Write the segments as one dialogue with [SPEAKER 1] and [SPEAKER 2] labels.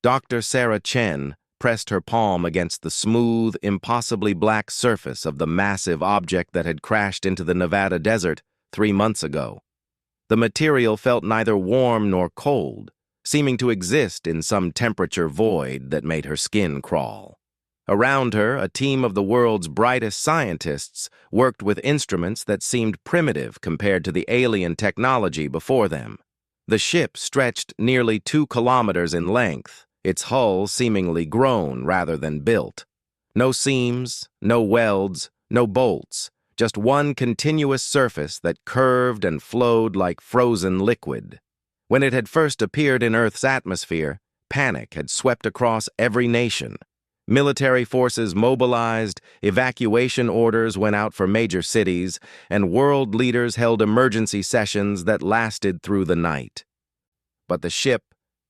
[SPEAKER 1] Dr. Sarah Chen pressed her palm against the smooth, impossibly black surface of the massive object that had crashed into the Nevada desert 3 months ago. The material felt neither warm nor cold, seeming to exist in some temperature void that made her skin crawl. Around her, a team of the world's brightest scientists worked with instruments that seemed primitive compared to the alien technology before them. The ship stretched nearly 2 kilometers in length, its hull seemingly grown rather than built. No seams, no welds, no bolts, just one continuous surface that curved and flowed like frozen liquid. When it had first appeared in Earth's atmosphere, panic had swept across every nation. Military forces mobilized, evacuation orders went out for major cities, and world leaders held emergency sessions that lasted through the night. But the ship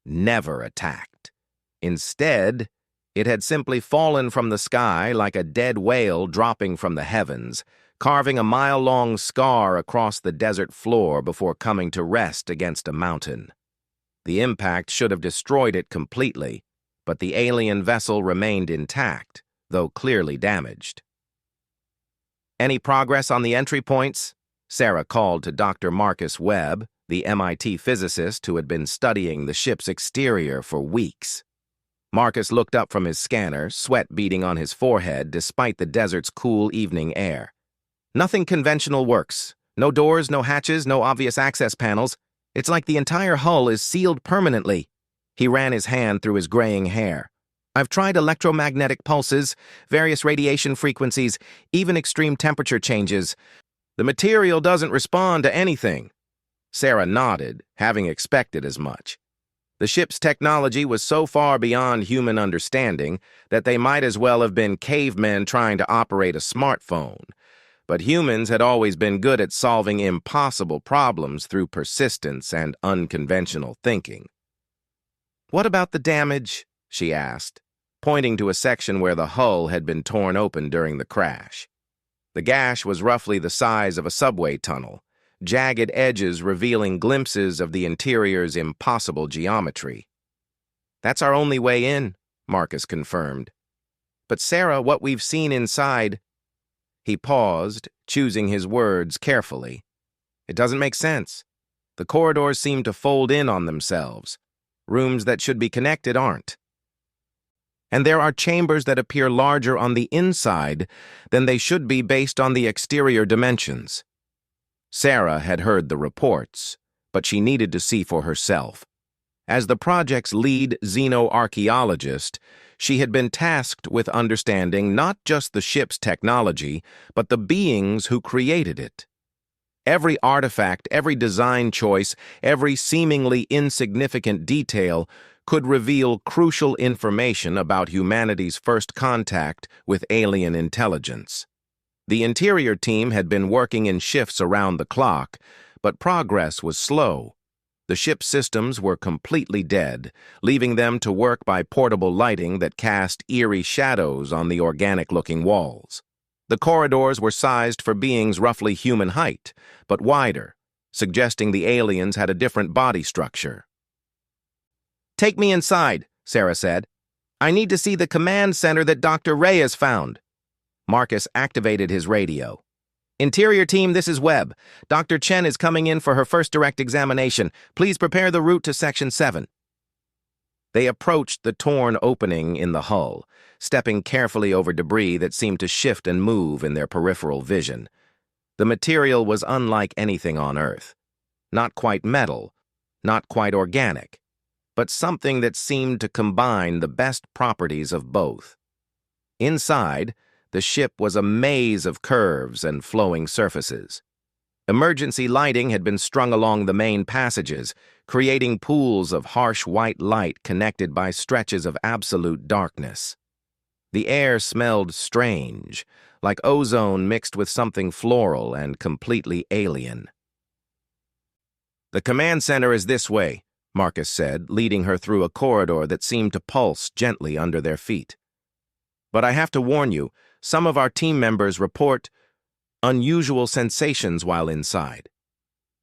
[SPEAKER 1] never attacked. Instead, it had simply fallen from the sky like a dead whale dropping from the heavens, carving a mile-long scar across the desert floor before coming to rest against a mountain. The impact should have destroyed it completely, but the alien vessel remained intact, though clearly damaged. "Any progress on the entry points?" Sarah called to Dr. Marcus Webb, the MIT physicist who had been studying the ship's exterior for weeks. Marcus looked up from his scanner, sweat beading on his forehead despite the desert's cool evening air. "Nothing conventional works. No doors, no hatches, no obvious access panels. It's like the entire hull is sealed permanently." He ran his hand through his graying hair. "I've tried electromagnetic pulses, various radiation frequencies, even extreme temperature changes. The material doesn't respond to anything." Sarah nodded, having expected as much. The ship's technology was so far beyond human understanding that they might as well have been cavemen trying to operate a smartphone. But humans had always been good at solving impossible problems through persistence and unconventional thinking. "What about the damage?" she asked, pointing to a section where the hull had been torn open during the crash. The gash was roughly the size of a subway tunnel, jagged edges revealing glimpses of the interior's impossible geometry. "That's our only way in," Marcus confirmed. "But Sarah, what we've seen inside—" He paused, choosing his words carefully. "It doesn't make sense. The corridors seem to fold in on themselves. Rooms that should be connected aren't. And there are chambers that appear larger on the inside than they should be based on the exterior dimensions." Sarah had heard the reports, but she needed to see for herself. As the project's lead xenoarchaeologist, she had been tasked with understanding not just the ship's technology, but the beings who created it. Every artifact, every design choice, every seemingly insignificant detail could reveal crucial information about humanity's first contact with alien intelligence. The interior team had been working in shifts around the clock, but progress was slow. The ship's systems were completely dead, leaving them to work by portable lighting that cast eerie shadows on the organic-looking walls. The corridors were sized for beings roughly human height, but wider, suggesting the aliens had a different body structure. "Take me inside," Sarah said. "I need to see the command center that Dr. Ray has found." Marcus activated his radio. "Interior team, this is Webb. Dr. Chen is coming in for her first direct examination. Please prepare the route to Section 7. They approached the torn opening in the hull, stepping carefully over debris that seemed to shift and move in their peripheral vision. The material was unlike anything on Earth. Not quite metal, not quite organic, but something that seemed to combine the best properties of both. Inside, the ship was a maze of curves and flowing surfaces. Emergency lighting had been strung along the main passages, creating pools of harsh white light connected by stretches of absolute darkness. The air smelled strange, like ozone mixed with something floral and completely alien. "The command center is this way," Marcus said, leading her through a corridor that seemed to pulse gently under their feet. "But I have to warn you, some of our team members report unusual sensations while inside.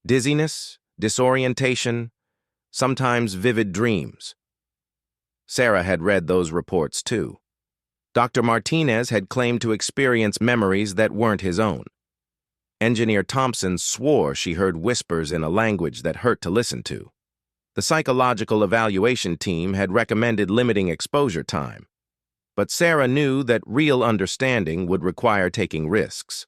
[SPEAKER 1] Dizziness, disorientation, sometimes vivid dreams." Sarah had read those reports too. Dr. Martinez had claimed to experience memories that weren't his own. Engineer Thompson swore she heard whispers in a language that hurt to listen to. The psychological evaluation team had recommended limiting exposure time, but Sarah knew that real understanding would require taking risks.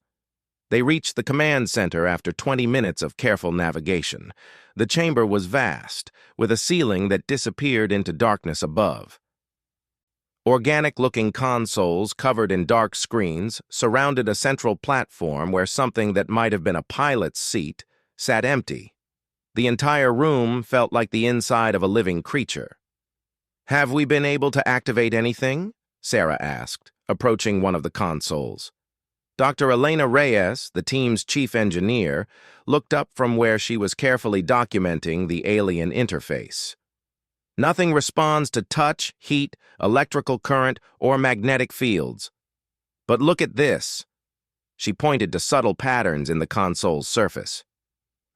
[SPEAKER 1] They reached the command center after 20 minutes of careful navigation. The chamber was vast, with a ceiling that disappeared into darkness above. Organic-looking consoles covered in dark screens surrounded a central platform where something that might have been a pilot's seat sat empty. The entire room felt like the inside of a living creature. "Have we been able to activate anything?" Sarah asked, approaching one of the consoles. Dr. Elena Reyes, the team's chief engineer, looked up from where she was carefully documenting the alien interface. "Nothing responds to touch, heat, electrical current, or magnetic fields. But look at this." She pointed to subtle patterns in the console's surface.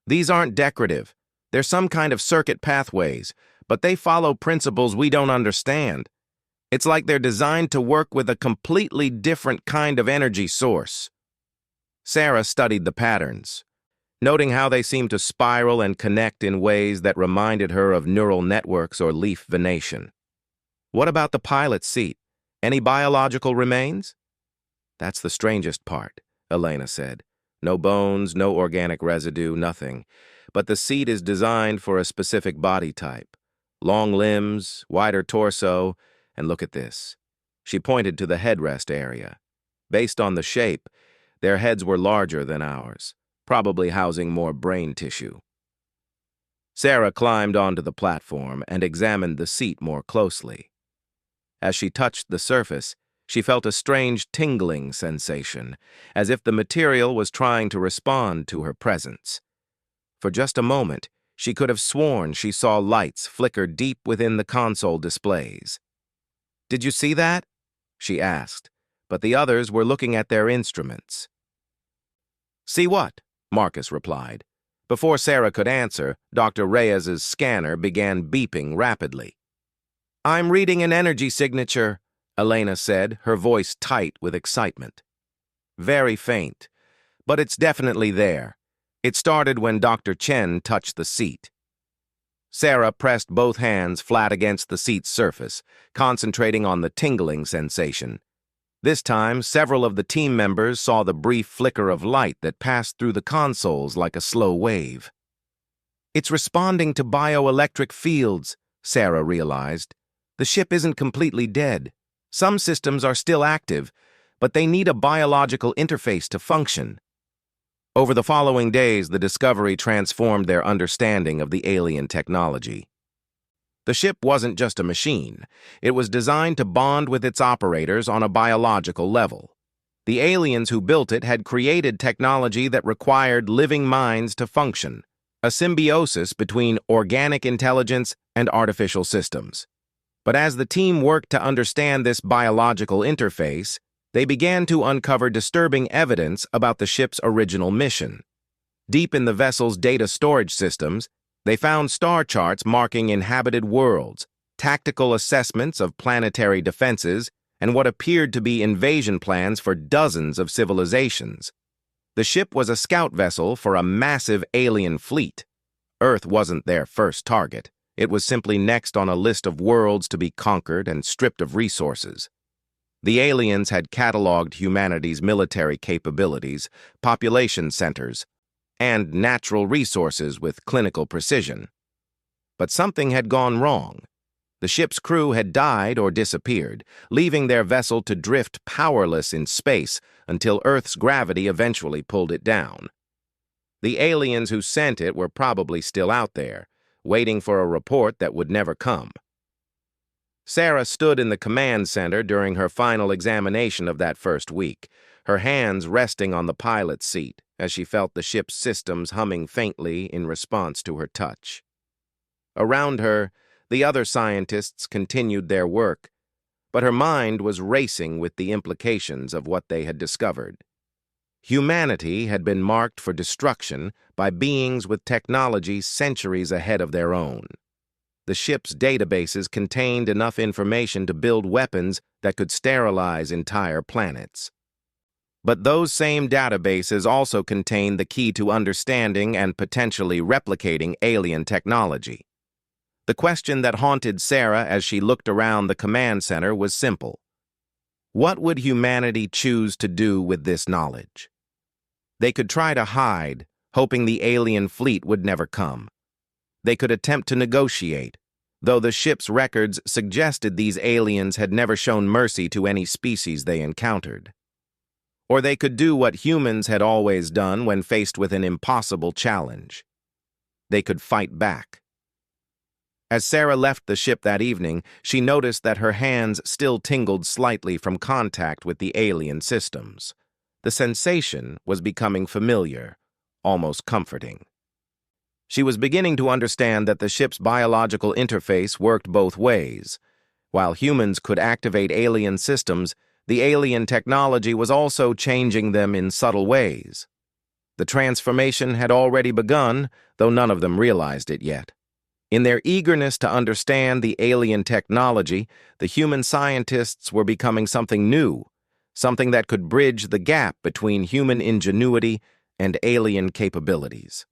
[SPEAKER 1] "These aren't decorative. They're some kind of circuit pathways, but they follow principles we don't understand. It's like they're designed to work with a completely different kind of energy source." Sarah studied the patterns, noting how they seemed to spiral and connect in ways that reminded her of neural networks or leaf venation. "What about the pilot's seat? Any biological remains?" "That's the strangest part," Elena said. "No bones, no organic residue, nothing. But the seat is designed for a specific body type. Long limbs, wider torso, and look at this." She pointed to the headrest area. Based on the shape, their heads were larger than ours, probably housing more brain tissue. Sarah climbed onto the platform and examined the seat more closely. As she touched the surface, she felt a strange tingling sensation, as if the material was trying to respond to her presence. For just a moment, she could have sworn she saw lights flicker deep within the console displays. "Did you see that?" she asked, but the others were looking at their instruments. "See what?" Marcus replied. Before Sarah could answer, Dr. Reyes's scanner began beeping rapidly. "I'm reading an energy signature," Elena said, her voice tight with excitement. "Very faint, but it's definitely there. It started when Dr. Chen touched the seat." Sarah pressed both hands flat against the seat's surface, concentrating on the tingling sensation. This time, several of the team members saw the brief flicker of light that passed through the consoles like a slow wave. "It's responding to bioelectric fields," Sarah realized. "The ship isn't completely dead. Some systems are still active, but they need a biological interface to function." Over the following days, the discovery transformed their understanding of the alien technology. The ship wasn't just a machine. It was designed to bond with its operators on a biological level. The aliens who built it had created technology that required living minds to function, a symbiosis between organic intelligence and artificial systems. But as the team worked to understand this biological interface, they began to uncover disturbing evidence about the ship's original mission. Deep in the vessel's data storage systems, they found star charts marking inhabited worlds, tactical assessments of planetary defenses, and what appeared to be invasion plans for dozens of civilizations. The ship was a scout vessel for a massive alien fleet. Earth wasn't their first target. It was simply next on a list of worlds to be conquered and stripped of resources. The aliens had cataloged humanity's military capabilities, population centers, and natural resources with clinical precision. But something had gone wrong. The ship's crew had died or disappeared, leaving their vessel to drift powerless in space until Earth's gravity eventually pulled it down. The aliens who sent it were probably still out there, waiting for a report that would never come. Sarah stood in the command center during her final examination of that first week, her hands resting on the pilot's seat as she felt the ship's systems humming faintly in response to her touch. Around her, the other scientists continued their work, but her mind was racing with the implications of what they had discovered. Humanity had been marked for destruction by beings with technology centuries ahead of their own. the ship's databases contained enough information to build weapons that could sterilize entire planets. But those same databases also contained the key to understanding and potentially replicating alien technology. The question that haunted Sarah as she looked around the command center was simple. What would humanity choose to do with this knowledge? They could try to hide, hoping the alien fleet would never come. They could attempt to negotiate, though the ship's records suggested these aliens had never shown mercy to any species they encountered. Or they could do what humans had always done when faced with an impossible challenge. They could fight back. As Sarah left the ship that evening, she noticed that her hands still tingled slightly from contact with the alien systems. The sensation was becoming familiar, almost comforting. She was beginning to understand that the ship's biological interface worked both ways. While humans could activate alien systems, the alien technology was also changing them in subtle ways. The transformation had already begun, though none of them realized it yet. In their eagerness to understand the alien technology, the human scientists were becoming something new, something that could bridge the gap between human ingenuity and alien capabilities.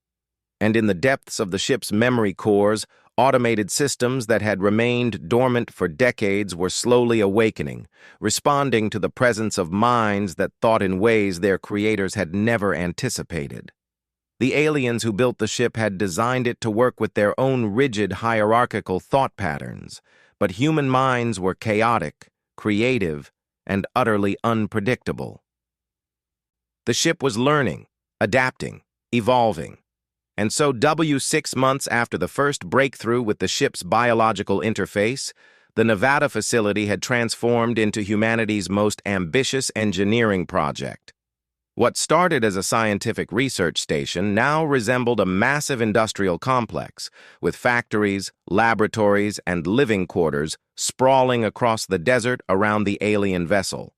[SPEAKER 1] And in the depths of the ship's memory cores, automated systems that had remained dormant for decades were slowly awakening, responding to the presence of minds that thought in ways their creators had never anticipated. The aliens who built the ship had designed it to work with their own rigid hierarchical thought patterns, but human minds were chaotic, creative, and utterly unpredictable. The ship was learning, adapting, evolving. And so 6 months after the first breakthrough with the ship's biological interface, the Nevada facility had transformed into humanity's most ambitious engineering project. What started as a scientific research station now resembled a massive industrial complex, with factories, laboratories, and living quarters sprawling across the desert around the alien vessel.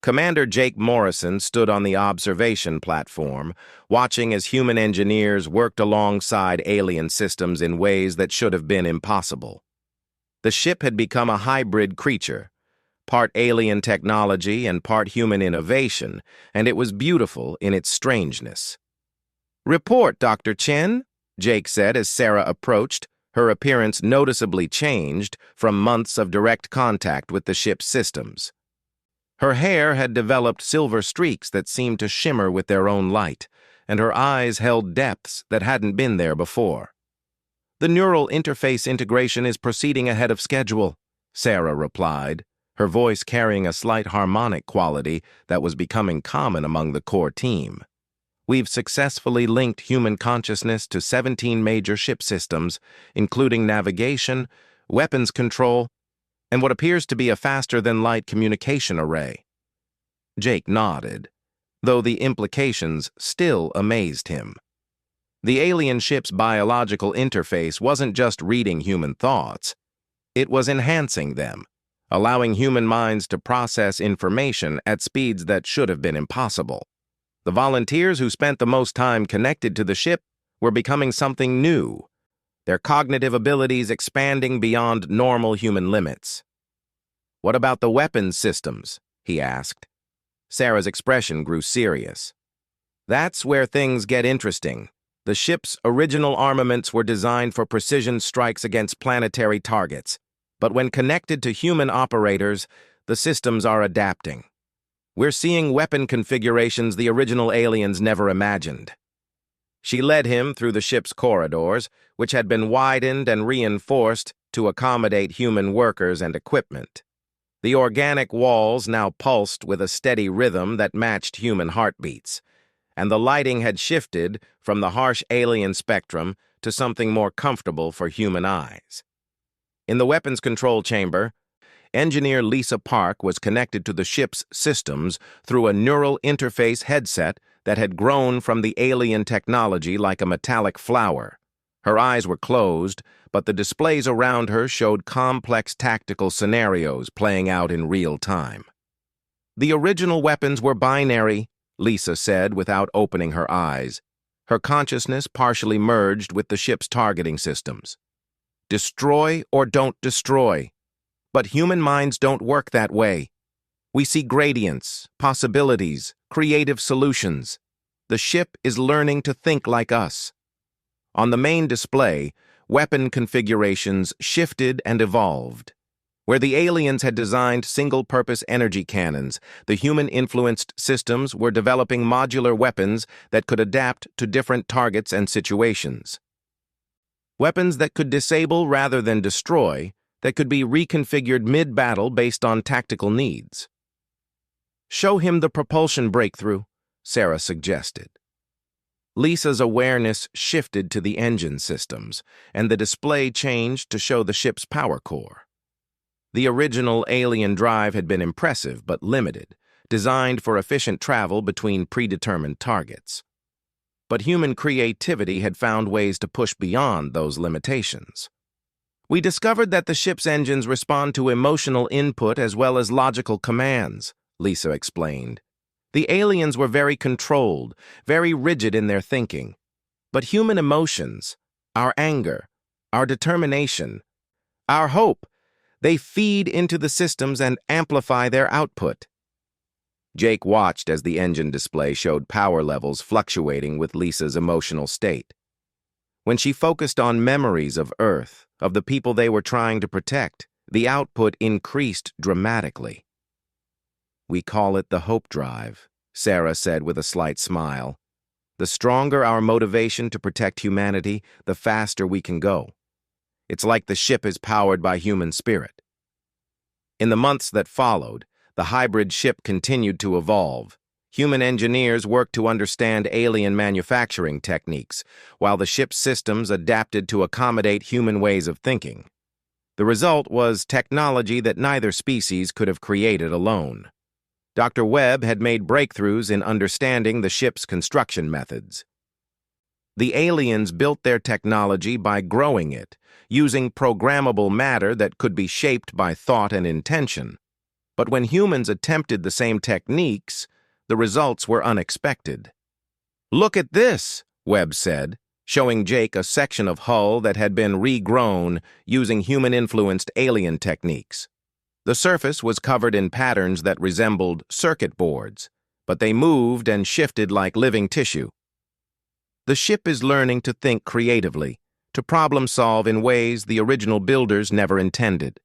[SPEAKER 1] Commander Jake Morrison stood on the observation platform, watching as human engineers worked alongside alien systems in ways that should have been impossible. The ship had become a hybrid creature, part alien technology and part human innovation, and it was beautiful in its strangeness. "Report, Dr. Chen," Jake said as Sarah approached, her appearance noticeably changed from months of direct contact with the ship's systems. Her hair had developed silver streaks that seemed to shimmer with their own light, and her eyes held depths that hadn't been there before. "The neural interface integration is proceeding ahead of schedule," Sarah replied, her voice carrying a slight harmonic quality that was becoming common among the core team. "We've successfully linked human consciousness to 17 major ship systems, including navigation, weapons control, and what appears to be a faster-than-light communication array." Jake nodded, though the implications still amazed him. The alien ship's biological interface wasn't just reading human thoughts. It was enhancing them, allowing human minds to process information at speeds that should have been impossible. The volunteers who spent the most time connected to the ship were becoming something new, their cognitive abilities expanding beyond normal human limits. "What about the weapons systems?" he asked. Sarah's expression grew serious. "That's where things get interesting. The ship's original armaments were designed for precision strikes against planetary targets, but when connected to human operators, the systems are adapting. We're seeing weapon configurations the original aliens never imagined." She led him through the ship's corridors, which had been widened and reinforced to accommodate human workers and equipment. The organic walls now pulsed with a steady rhythm that matched human heartbeats, and the lighting had shifted from the harsh alien spectrum to something more comfortable for human eyes. In the weapons control chamber, engineer Lisa Park was connected to the ship's systems through a neural interface headset that had grown from the alien technology like a metallic flower. Her eyes were closed, but the displays around her showed complex tactical scenarios playing out in real time. "The original weapons were binary," Lisa said without opening her eyes. Her consciousness partially merged with the ship's targeting systems. Destroy or don't destroy. But human minds don't work that way. We see gradients, possibilities, creative solutions. The ship is learning to think like us. On the main display, weapon configurations shifted and evolved. Where the aliens had designed single-purpose energy cannons, the human-influenced systems were developing modular weapons that could adapt to different targets and situations. Weapons that could disable rather than destroy, that could be reconfigured mid-battle based on tactical needs. "Show him the propulsion breakthrough," Sarah suggested. Lisa's awareness shifted to the engine systems, and the display changed to show the ship's power core. The original alien drive had been impressive but limited, designed for efficient travel between predetermined targets. But human creativity had found ways to push beyond those limitations. "We discovered that the ship's engines respond to emotional input as well as logical commands," Lisa explained. "The aliens were very controlled, very rigid in their thinking. But human emotions, our anger, our determination, our hope, they feed into the systems and amplify their output." Jake watched as the engine display showed power levels fluctuating with Lisa's emotional state. When she focused on memories of Earth, of the people they were trying to protect, the output increased dramatically. "We call it the hope drive," Sarah said with a slight smile. "The stronger our motivation to protect humanity, the faster we can go. It's like the ship is powered by human spirit." In the months that followed, the hybrid ship continued to evolve. Human engineers worked to understand alien manufacturing techniques, while the ship's systems adapted to accommodate human ways of thinking. The result was technology that neither species could have created alone. Dr. Webb had made breakthroughs in understanding the ship's construction methods. The aliens built their technology by growing it, using programmable matter that could be shaped by thought and intention. But when humans attempted the same techniques, the results were unexpected. "Look at this," Webb said, showing Jake a section of hull that had been regrown using human-influenced alien techniques. The surface was covered in patterns that resembled circuit boards, but they moved and shifted like living tissue. "The ship is learning to think creatively, to problem-solve in ways the original builders never intended."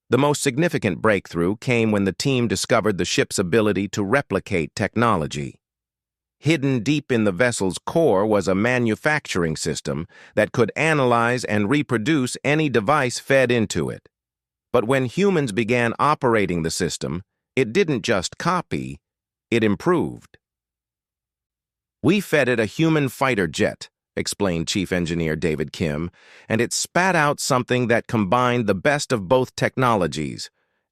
[SPEAKER 1] The most significant breakthrough came when the team discovered the ship's ability to replicate technology. Hidden deep in the vessel's core was a manufacturing system that could analyze and reproduce any device fed into it. But when humans began operating the system, it didn't just copy, it improved. "We fed it a human fighter jet," explained Chief Engineer David Kim, "and it spat out something that combined the best of both technologies,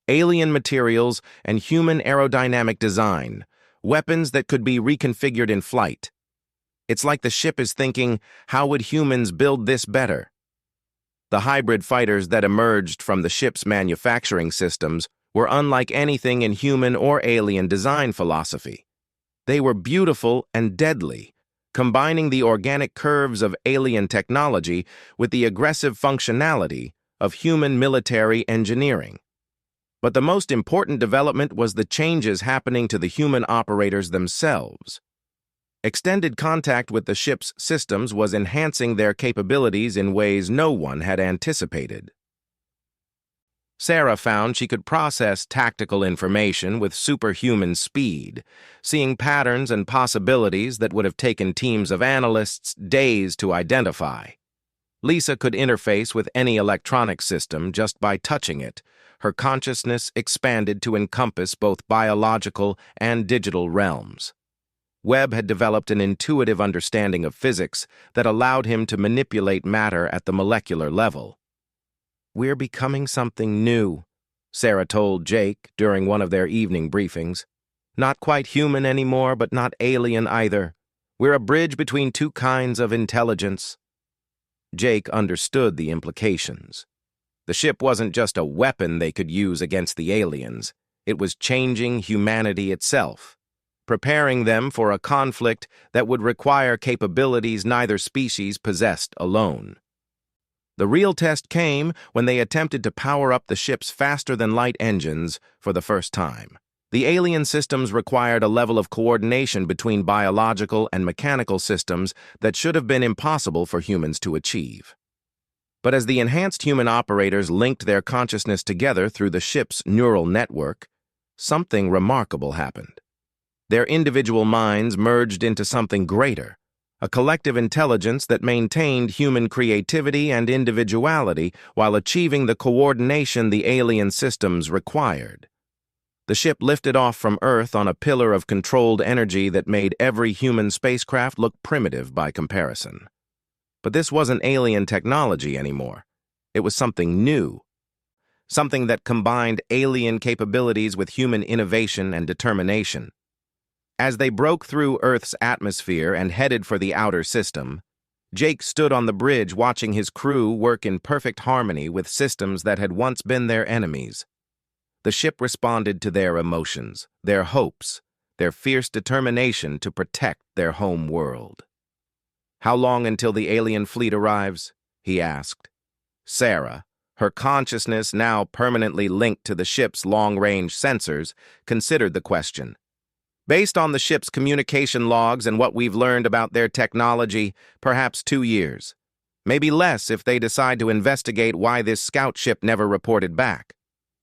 [SPEAKER 1] alien materials and human aerodynamic design, weapons that could be reconfigured in flight. It's like the ship is thinking, how would humans build this better?" The hybrid fighters that emerged from the ship's manufacturing systems were unlike anything in human or alien design philosophy. They were beautiful and deadly, combining the organic curves of alien technology with the aggressive functionality of human military engineering. But the most important development was the changes happening to the human operators themselves. Extended contact with the ship's systems was enhancing their capabilities in ways no one had anticipated. Sarah found she could process tactical information with superhuman speed, seeing patterns and possibilities that would have taken teams of analysts days to identify. Lisa could interface with any electronic system just by touching it. Her consciousness expanded to encompass both biological and digital realms. Webb had developed an intuitive understanding of physics that allowed him to manipulate matter at the molecular level. "We're becoming something new," Sarah told Jake during one of their evening briefings. "Not quite human anymore, but not alien either. We're a bridge between two kinds of intelligence." Jake understood the implications. The ship wasn't just a weapon they could use against the aliens. It was changing humanity itself, preparing them for a conflict that would require capabilities neither species possessed alone. The real test came when they attempted to power up the ship's faster-than-light engines for the first time. The alien systems required a level of coordination between biological and mechanical systems that should have been impossible for humans to achieve. But as the enhanced human operators linked their consciousness together through the ship's neural network, something remarkable happened. Their individual minds merged into something greater, a collective intelligence that maintained human creativity and individuality while achieving the coordination the alien systems required. The ship lifted off from Earth on a pillar of controlled energy that made every human spacecraft look primitive by comparison. But this wasn't alien technology anymore. It was something new. Something that combined alien capabilities with human innovation and determination. As they broke through Earth's atmosphere and headed for the outer system, Jake stood on the bridge watching his crew work in perfect harmony with systems that had once been their enemies. The ship responded to their emotions, their hopes, their fierce determination to protect their home world. "How long until the alien fleet arrives?" he asked. Sarah, her consciousness now permanently linked to the ship's long-range sensors, considered the question. "Based on the ship's communication logs and what we've learned about their technology, perhaps 2 years. Maybe less if they decide to investigate why this scout ship never reported back.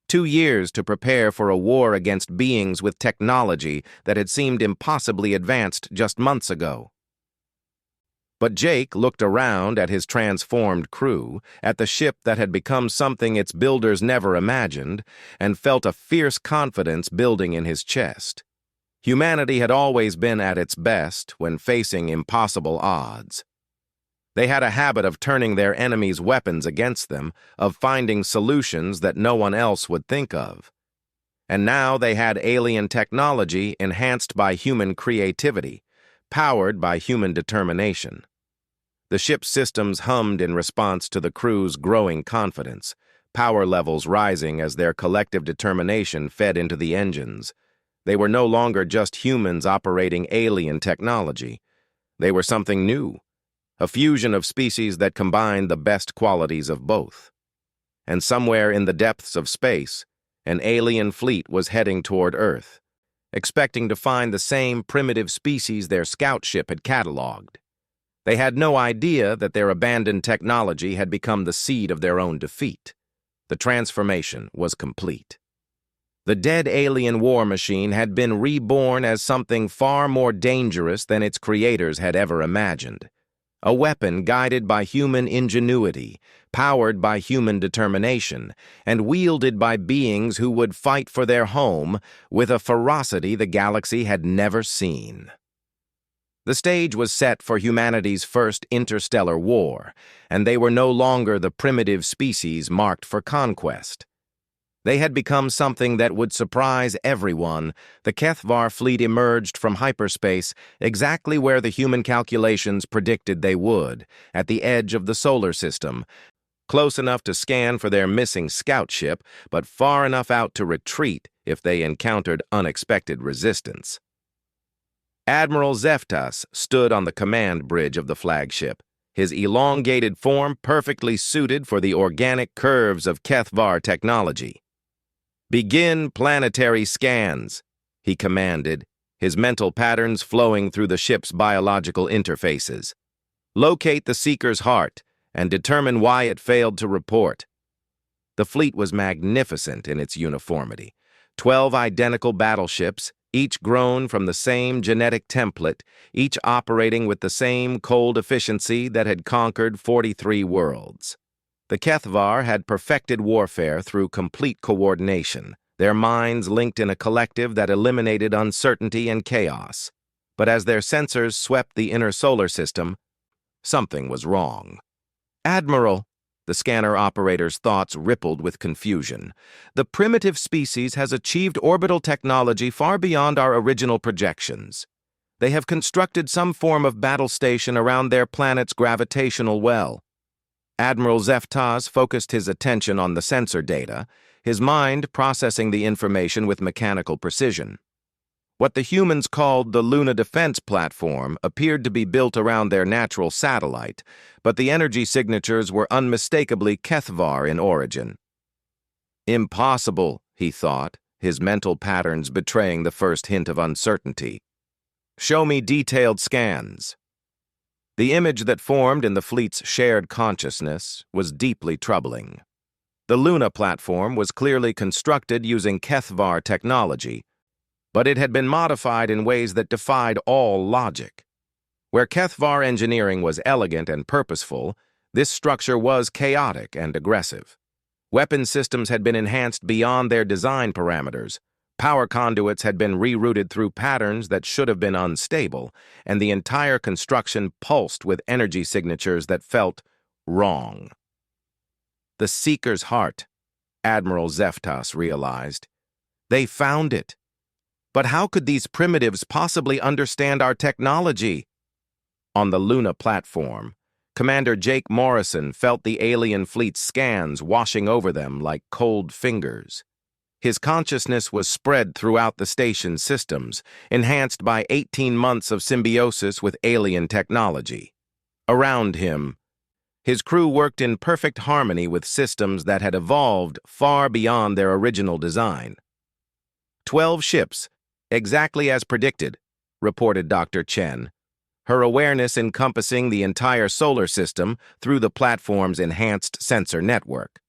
[SPEAKER 1] 2 years to prepare for a war against beings with technology that had seemed impossibly advanced just months ago." But Jake looked around at his transformed crew, at the ship that had become something its builders never imagined, and felt a fierce confidence building in his chest. Humanity had always been at its best when facing impossible odds. They had a habit of turning their enemies' weapons against them, of finding solutions that no one else would think of. And now they had alien technology enhanced by human creativity, powered by human determination. The ship's systems hummed in response to the crew's growing confidence, power levels rising as their collective determination fed into the engines. They were no longer just humans operating alien technology. They were something new. A fusion of species that combined the best qualities of both. And somewhere in the depths of space, an alien fleet was heading toward Earth, expecting to find the same primitive species their scout ship had cataloged. They had no idea that their abandoned technology had become the seed of their own defeat. The transformation was complete. The dead alien war machine had been reborn as something far more dangerous than its creators had ever imagined. A weapon guided by human ingenuity, powered by human determination, and wielded by beings who would fight for their home with a ferocity the galaxy had never seen. The stage was set for humanity's first interstellar war, and they were no longer the primitive species marked for conquest. They had become something that would surprise everyone. The HFY fleet emerged from hyperspace exactly where the human calculations predicted they would, at the edge of the solar system, close enough to scan for their missing scout ship, but far enough out to retreat if they encountered unexpected resistance. Admiral Zeftas stood on the command bridge of the flagship, his elongated form perfectly suited for the organic curves of HFY technology. "Begin planetary scans," he commanded, his mental patterns flowing through the ship's biological interfaces. "Locate the Seeker's heart and determine why it failed to report." The fleet was magnificent in its uniformity. 12 identical battleships, each grown from the same genetic template, each operating with the same cold efficiency that had conquered 43 worlds. The HFY had perfected warfare through complete coordination, their minds linked in a collective that eliminated uncertainty and chaos. But as their sensors swept the inner solar system, something was wrong. "Admiral," the scanner operator's thoughts rippled with confusion, "the primitive species has achieved orbital technology far beyond our original projections. They have constructed some form of battle station around their planet's gravitational well." Admiral Zeftas focused his attention on the sensor data, his mind processing the information with mechanical precision. What the humans called the Luna Defense Platform appeared to be built around their natural satellite, but the energy signatures were unmistakably Kethvar in origin. Impossible, he thought, his mental patterns betraying the first hint of uncertainty. Show me detailed scans. The image that formed in the fleet's shared consciousness was deeply troubling. The Luna platform was clearly constructed using Kethvar technology, but it had been modified in ways that defied all logic. Where Kethvar engineering was elegant and purposeful, this structure was chaotic and aggressive. Weapon systems had been enhanced beyond their design parameters, power conduits had been rerouted through patterns that should have been unstable, and the entire construction pulsed with energy signatures that felt wrong. The Seeker's heart, Admiral Zeftas realized. They found it. But how could these primitives possibly understand our technology? On the Luna platform, Commander Jake Morrison felt the alien fleet's scans washing over them like cold fingers. His consciousness was spread throughout the station's systems, enhanced by 18 months of symbiosis with alien technology. Around him, his crew worked in perfect harmony with systems that had evolved far beyond their original design. 12 ships, exactly as predicted, reported Dr. Chen, her awareness encompassing the entire solar system through the platform's enhanced sensor network.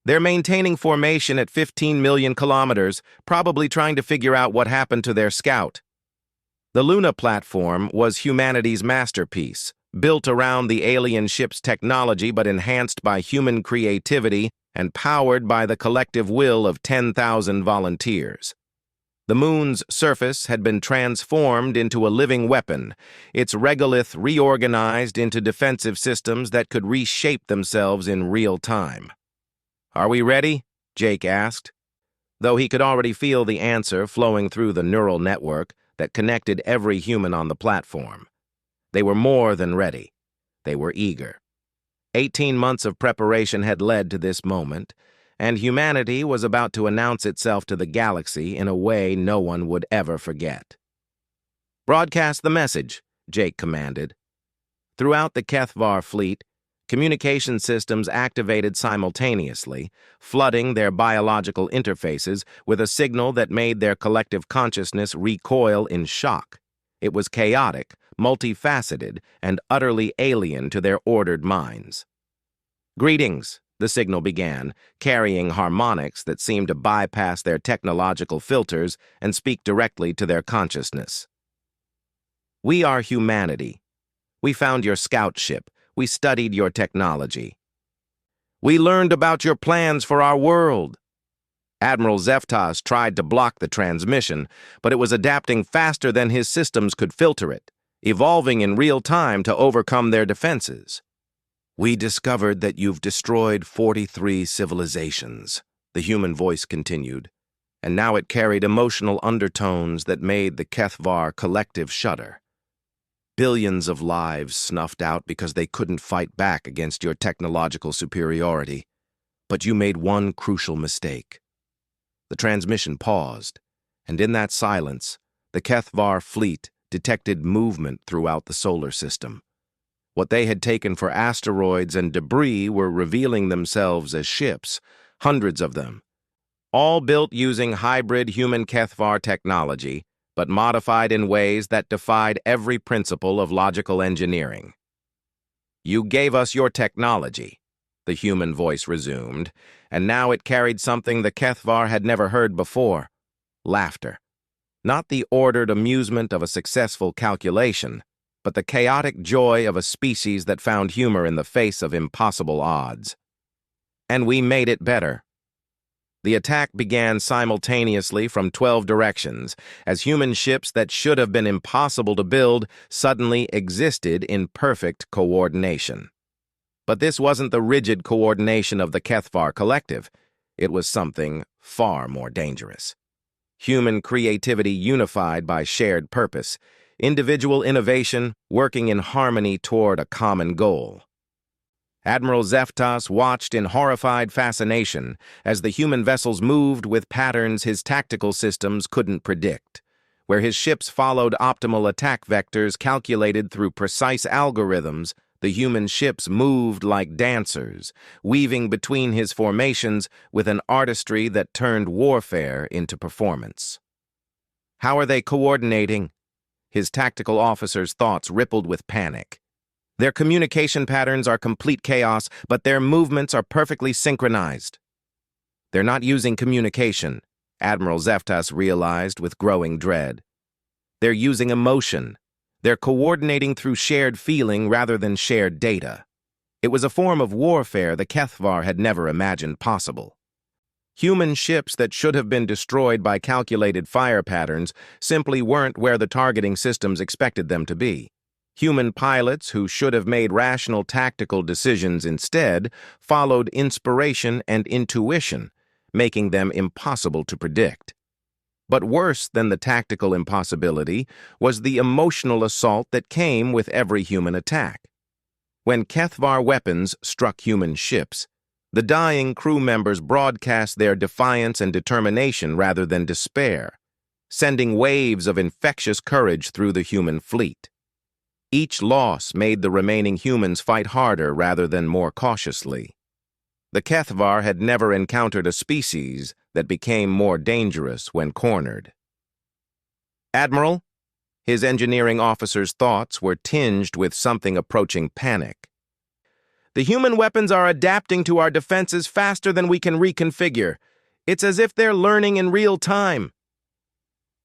[SPEAKER 1] They're maintaining formation at 15 million kilometers, probably trying to figure out what happened to their scout. The Luna platform was humanity's masterpiece, built around the alien ship's technology but enhanced by human creativity and powered by the collective will of 10,000 volunteers. The moon's surface had been transformed into a living weapon, its regolith reorganized into defensive systems that could reshape themselves in real time. "Are we ready?" Jake asked, though he could already feel the answer flowing through the neural network that connected every human on the platform. They were more than ready. They were eager. 18 months of preparation had led to this moment, and humanity was about to announce itself to the galaxy in a way no one would ever forget. "Broadcast the message," Jake commanded. Throughout the Kethvar fleet, communication systems activated simultaneously, flooding their biological interfaces with a signal that made their collective consciousness recoil in shock. It was chaotic, multifaceted, and utterly alien to their ordered minds. "Greetings," the signal began, carrying harmonics that seemed to bypass their technological filters and speak directly to their consciousness. "We are humanity. We found your scout ship. We studied your technology. We learned about your plans for our world." Admiral Zeftas tried to block the transmission, but it was adapting faster than his systems could filter it, evolving in real time to overcome their defenses. "We discovered that you've destroyed 43 civilizations," the human voice continued, and now it carried emotional undertones that made the Kethvar collective shudder. "Billions of lives snuffed out because they couldn't fight back against your technological superiority. But you made one crucial mistake." The transmission paused, and in that silence, the Kethvar fleet detected movement throughout the solar system. What they had taken for asteroids and debris were revealing themselves as ships, hundreds of them, all built using hybrid human Kethvar technology, but modified in ways that defied every principle of logical engineering. "You gave us your technology," the human voice resumed, and now it carried something the Kethvar had never heard before: laughter. Not the ordered amusement of a successful calculation, but the chaotic joy of a species that found humor in the face of impossible odds. "And we made it better." The attack began simultaneously from 12 directions, as human ships that should have been impossible to build suddenly existed in perfect coordination. But this wasn't the rigid coordination of the Kethvar collective. It was something far more dangerous. Human creativity unified by shared purpose, individual innovation working in harmony toward a common goal. Admiral Zeftas watched in horrified fascination as the human vessels moved with patterns his tactical systems couldn't predict, Where his ships followed optimal attack vectors calculated through precise algorithms, the human ships moved like dancers, weaving between his formations with an artistry that turned warfare into performance. How are they coordinating? His tactical officer's thoughts rippled with panic. Their communication patterns are complete chaos, but their movements are perfectly synchronized. They're not using communication, Admiral Zeftas realized with growing dread. They're using emotion. They're coordinating through shared feeling rather than shared data. It was a form of warfare the Kethvar had never imagined possible. Human ships that should have been destroyed by calculated fire patterns simply weren't where the targeting systems expected them to be. Human pilots who should have made rational tactical decisions instead followed inspiration and intuition, making them impossible to predict. But worse than the tactical impossibility was the emotional assault that came with every human attack. When Kethvar weapons struck human ships, the dying crew members broadcast their defiance and determination rather than despair, sending waves of infectious courage through the human fleet. Each loss made the remaining humans fight harder rather than more cautiously. The Kethvar had never encountered a species that became more dangerous when cornered. Admiral, his engineering officer's thoughts were tinged with something approaching panic. The human weapons are adapting to our defenses faster than we can reconfigure. It's as if they're learning in real time.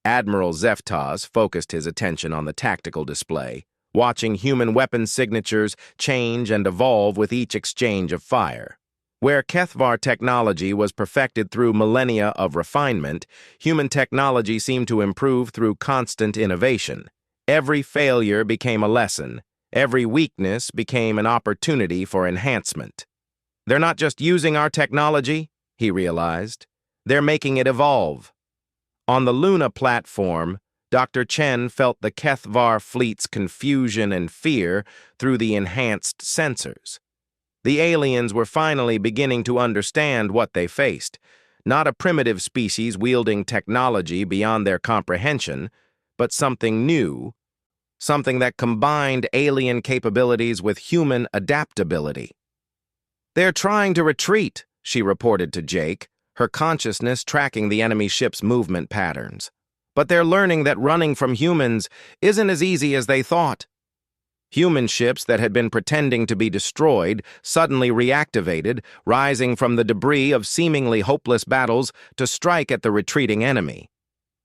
[SPEAKER 1] Admiral Zeftas focused his attention on the tactical display, watching human weapon signatures change and evolve with each exchange of fire. Where Kethvar technology was perfected through millennia of refinement, human technology seemed to improve through constant innovation. Every failure became a lesson. Every weakness became an opportunity for enhancement. They're not just using our technology, he realized. They're making it evolve. On the Luna platform, Dr. Chen felt the Kethvar fleet's confusion and fear through the enhanced sensors. The aliens were finally beginning to understand what they faced, not a primitive species wielding technology beyond their comprehension, but something new, something that combined alien capabilities with human adaptability. "They're trying to retreat," she reported to Jake, her consciousness tracking the enemy ship's movement patterns. "But they're learning that running from humans isn't as easy as they thought." Human ships that had been pretending to be destroyed suddenly reactivated, rising from the debris of seemingly hopeless battles to strike at the retreating enemy.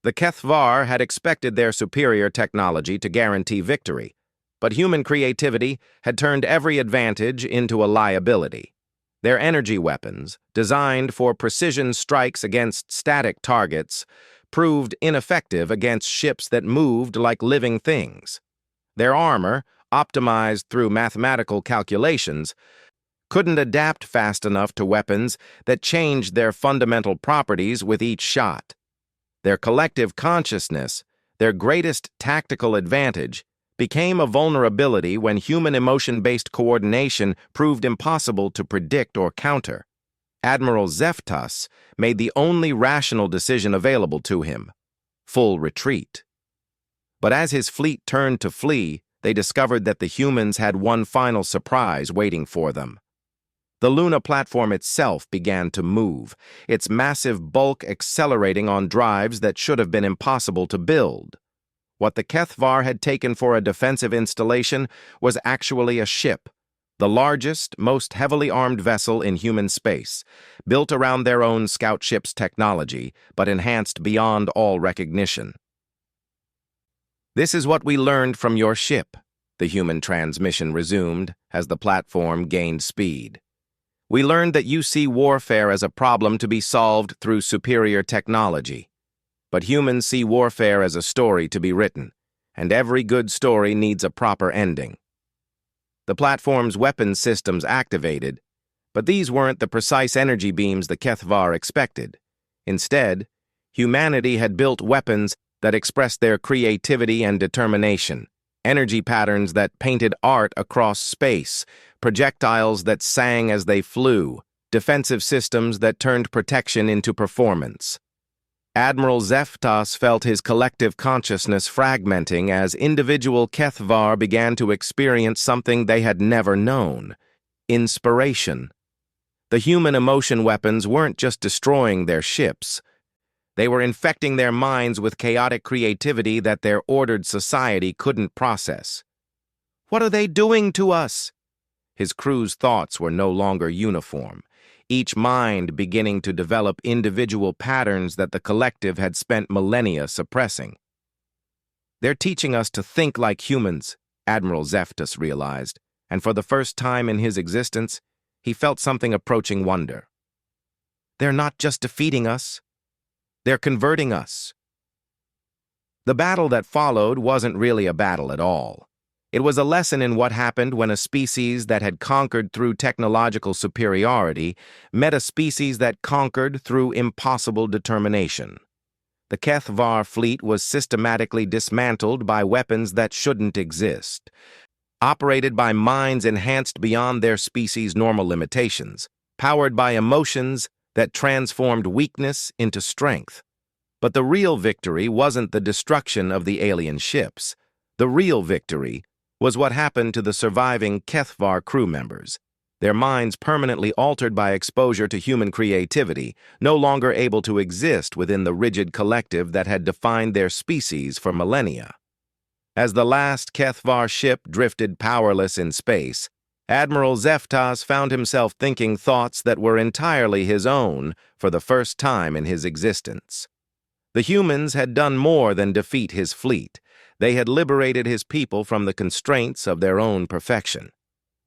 [SPEAKER 1] The Kethvar had expected their superior technology to guarantee victory, but human creativity had turned every advantage into a liability. Their energy weapons, designed for precision strikes against static targets, proved ineffective against ships that moved like living things. Their armor, optimized through mathematical calculations, couldn't adapt fast enough to weapons that changed their fundamental properties with each shot. Their collective consciousness, their greatest tactical advantage, became a vulnerability when human emotion-based coordination proved impossible to predict or counter. Admiral Zeftas made the only rational decision available to him: full retreat. But as his fleet turned to flee, they discovered that the humans had one final surprise waiting for them. The Luna platform itself began to move, its massive bulk accelerating on drives that should have been impossible to build. What the Kethvar had taken for a defensive installation was actually a ship, the largest, most heavily armed vessel in human space, built around their own scout ship's technology, but enhanced beyond all recognition. "This is what we learned from your ship," the human transmission resumed as the platform gained speed. "We learned that you see warfare as a problem to be solved through superior technology. But humans see warfare as a story to be written, and every good story needs a proper ending." The platform's weapons systems activated, but these weren't the precise energy beams the Kethvar expected. Instead, humanity had built weapons that expressed their creativity and determination, energy patterns that painted art across space, projectiles that sang as they flew, defensive systems that turned protection into performance. Admiral Zeftas felt his collective consciousness fragmenting as individual Kethvar began to experience something they had never known: inspiration. The human emotion weapons weren't just destroying their ships. They were infecting their minds with chaotic creativity that their ordered society couldn't process. "What are they doing to us?" His crew's thoughts were no longer uniform, each mind beginning to develop individual patterns that the collective had spent millennia suppressing. "They're teaching us to think like humans," Admiral Zeftas realized, and for the first time in his existence, he felt something approaching wonder. "They're not just defeating us. They're converting us." The battle that followed wasn't really a battle at all. It was a lesson in what happened when a species that had conquered through technological superiority met a species that conquered through impossible determination. The Kethvar fleet was systematically dismantled by weapons that shouldn't exist, operated by minds enhanced beyond their species' normal limitations, powered by emotions that transformed weakness into strength. But the real victory wasn't the destruction of the alien ships. The real victory was what happened to the surviving Kethvar crew members, their minds permanently altered by exposure to human creativity, no longer able to exist within the rigid collective that had defined their species for millennia. As the last Kethvar ship drifted powerless in space, Admiral Zeftas found himself thinking thoughts that were entirely his own for the first time in his existence. The humans had done more than defeat his fleet. They had liberated his people from the constraints of their own perfection.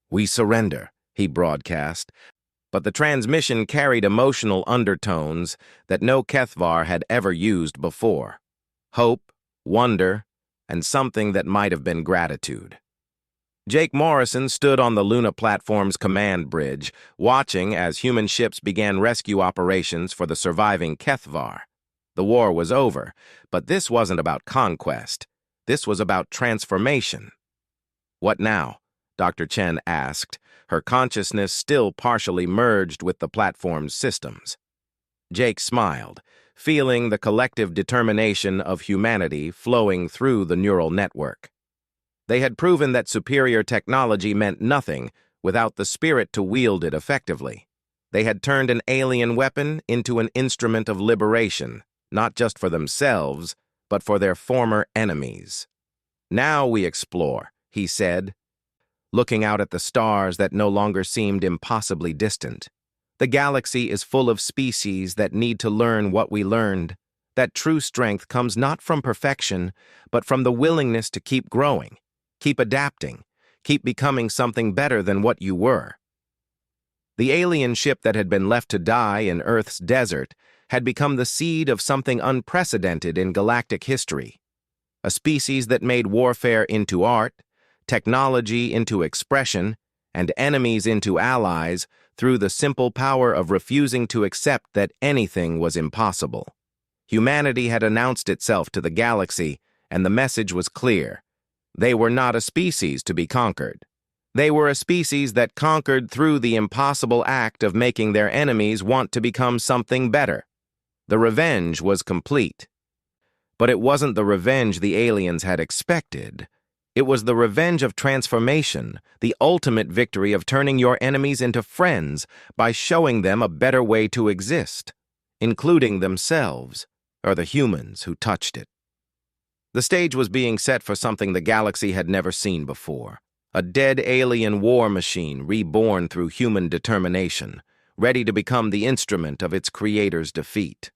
[SPEAKER 1] "We surrender," he broadcast, but the transmission carried emotional undertones that no Kethvar had ever used before: hope, wonder, and something that might have been gratitude. Jake Morrison stood on the Luna platform's command bridge, watching as human ships began rescue operations for the surviving Kethvar. The war was over, but this wasn't about conquest. This was about transformation. "What now?" Dr. Chen asked, her consciousness still partially merged with the platform's systems. Jake smiled, feeling the collective determination of humanity flowing through the neural network. They had proven that superior technology meant nothing without the spirit to wield it effectively. They had turned an alien weapon into an instrument of liberation, not just for themselves, but for their former enemies. "Now we explore," he said, looking out at the stars that no longer seemed impossibly distant. "The galaxy is full of species that need to learn what we learned. That true strength comes not from perfection, but from the willingness to keep growing, keep adapting, keep becoming something better than what you were." The alien ship that had been left to die in Earth's desert had become the seed of something unprecedented in galactic history. A species that made warfare into art, technology into expression, and enemies into allies through the simple power of refusing to accept that anything was impossible. Humanity had announced itself to the galaxy, and the message was clear. They were not a species to be conquered. They were a species that conquered through the impossible act of making their enemies want to become something better. The revenge was complete. But it wasn't the revenge the aliens had expected. It was the revenge of transformation, the ultimate victory of turning your enemies into friends by showing them a better way to exist, including themselves, or the humans who touched it. The stage was being set for something the galaxy had never seen before: a dead alien war machine reborn through human determination, ready to become the instrument of its creator's defeat.